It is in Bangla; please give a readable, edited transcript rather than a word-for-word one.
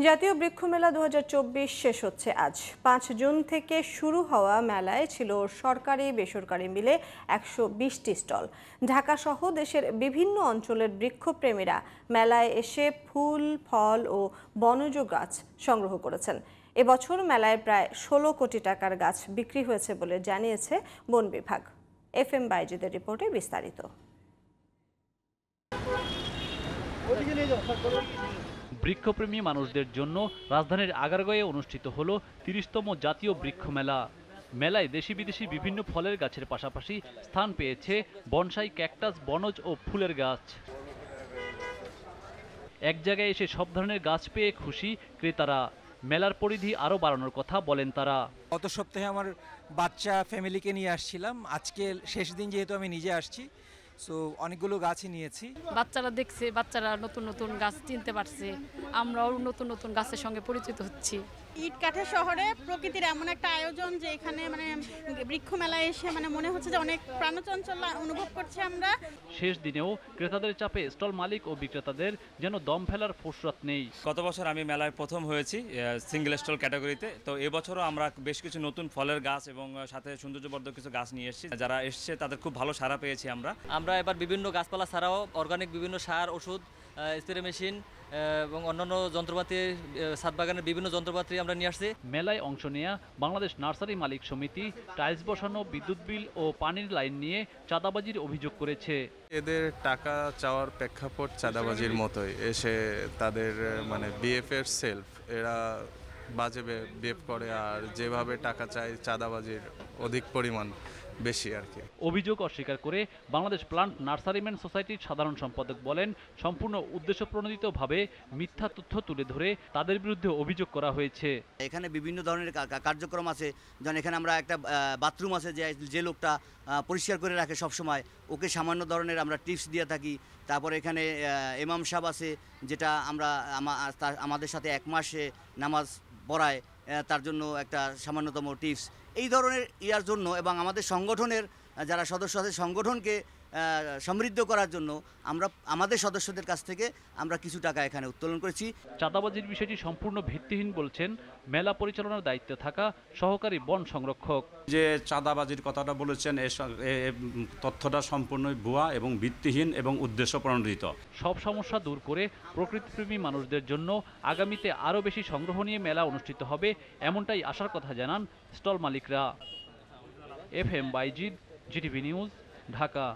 জাতীয় বৃক্ষ মেলা ২০২৪ শেষ হচ্ছে আজ। ৫ জুন থেকে শুরু হওয়া মেলায় ছিল সরকারি বেসরকারি মিলে ১২০টি স্টল। ঢাকা সহ দেশের বিভিন্ন অঞ্চলের বৃক্ষপ্রেমীরা মেলায় এসে ফুল, ফল ও বনজ গাছ সংগ্রহ করেছেন। এবছর মেলায় প্রায় ১৬ কোটি টাকার গাছ বিক্রি হয়েছে বলে জানিয়েছে বন বিভাগ। FM বাইজিদের রিপোর্টে বিস্তারিত। বৃক্ষপ্রেমী মানুষদের জন্য রাজধানীর আগারগাঁয়ে অনুষ্ঠিত হলো ৩০তম জাতীয় বৃক্ষ মেলা। মেলায় দেশি বিদেশি বিভিন্ন ফলের গাছের পাশাপাশি স্থান পেয়েছে বনসাই, ক্যাকটাস, বনজ ও ফুলের গাছ। এক জায়গায় এসে সব ধরনের গাছ পেয়ে খুশি ক্রেতারা। মেলার পরিধি আরও বাড়ানোর কথা বলেন তারা। গত সপ্তাহে আমার বাচ্চা ফ্যামিলিকে নিয়ে আসছিলাম, আজকে শেষ দিন যেহেতু আমি নিজে আসছি, সো অনেকগুলো গাছই নিয়েছি। বাচ্চারা দেখছে, বাচ্চারা নতুন নতুন গাছ চিনতে পারছে, আমরাও নতুন নতুন গাছের সঙ্গে পরিচিত হচ্ছি। ইট কাঠের শহরে প্রকৃতির এমন একটা আয়োজন যে এখানে বৃক্ষ মেলায় এসে মনে হচ্ছে যে অনেক প্রাণচঞ্চল অনুভব করছি আমরা। শেষ দিনেও ক্রেতাদের চাপে স্টল মালিক ও বিক্রেতাদের যেন দম ফেলার ফুরসত নেই। গত বছর আমি মেলায় প্রথম হয়েছি সিঙ্গেল স্টল ক্যাটাগরিতে, তো এবছরও আমরা বেশ কিছু নতুন ফলের গাছ এবং সাথে সৌন্দর্যবর্ধক কিছু গাছ নিয়ে এসেছি। যারা এসছে তাদের খুব ভালো সাড়া পেয়েছি আমরা এবার বিভিন্ন গাছপালা ছাড়াও অর্গানিক বিভিন্ন সার, ওষুধ, স্প্রে মেশিন এবং অন্যান্য যন্ত্রপাতি, ছাদ বাগানের বিভিন্ন যন্ত্রপাতি আমরা নিয়ে আসছি। মেলায় অংশ নেয়া বাংলাদেশ নার্সারি মালিক সমিতি টাইলস বসানো, বিদ্যুৎ বিল ও পানির লাইন নিয়ে চাঁদাবাজির অভিযোগ করেছে। এদের টাকা চাওয়ার প্রেক্ষাপট চাঁদাবাজির মতোই, এসে তাদের বিএফ এর সেলফ এরা বাজে বিহেভ করে, আর যেভাবে টাকা চায় চাঁদাবাজির অধিক পরিমাণ বেশি আর কি। অভিযোগ অস্বীকার করে বাংলাদেশ প্লান্ট নার্সারিম্যান সোসাইটির সাধারণ সম্পাদক বলেন, সম্পূর্ণ উদ্দেশ্য প্রণোদিতভাবে মিথ্যা তথ্য তুলে ধরে তাদের বিরুদ্ধে অভিযোগ করা হয়েছে। এখানে বিভিন্ন ধরনের কার্যক্রম আছে, যেমন এখানে আমরা একটা বাথরুম আছে যে লোকটা পরিষ্কার করে রাখে সব সময়, ওকে সামান্য ধরনের আমরা টিপস দিয়ে থাকি। তারপরে এখানে ইমাম সাহেব আছে, যেটা আমরা আমাদের সাথে 1 মাসে নামাজ পড়ায়, তার জন্য একটা সামান্যতম টিপস। এই ধরনের ইয়ার জন্য এবং আমাদের সংগঠনের যারা সদস্য আছে সংগঠনকে সমৃদ্ধ করার জন্য আমরা আমাদের সদস্যদের কাছ থেকে আমরা কিছু টাকা এখানে উত্তোলন করেছি। চাঁদাবাজির বিষয়টি সম্পূর্ণ ভিত্তিহীন বলছেন মেলা পরিচালনার দায়িত্বে থাকা সহকারী বন সংরক্ষক। যে চাঁদাবাজির কথাটা বলেছেন, তথ্যটা সম্পূর্ণই ভুয়া এবং ভিত্তিহীন এবং উদ্দেশ্য প্রণোদিত। সব সমস্যা দূর করে প্রকৃতিপ্রেমী মানুষদের জন্য আগামীতে আরও বেশি সংগ্রহ নিয়ে মেলা অনুষ্ঠিত হবে, এমনটাই আশার কথা জানান স্টল মালিকরা। FM Bayzid, GTV news, Dhaka.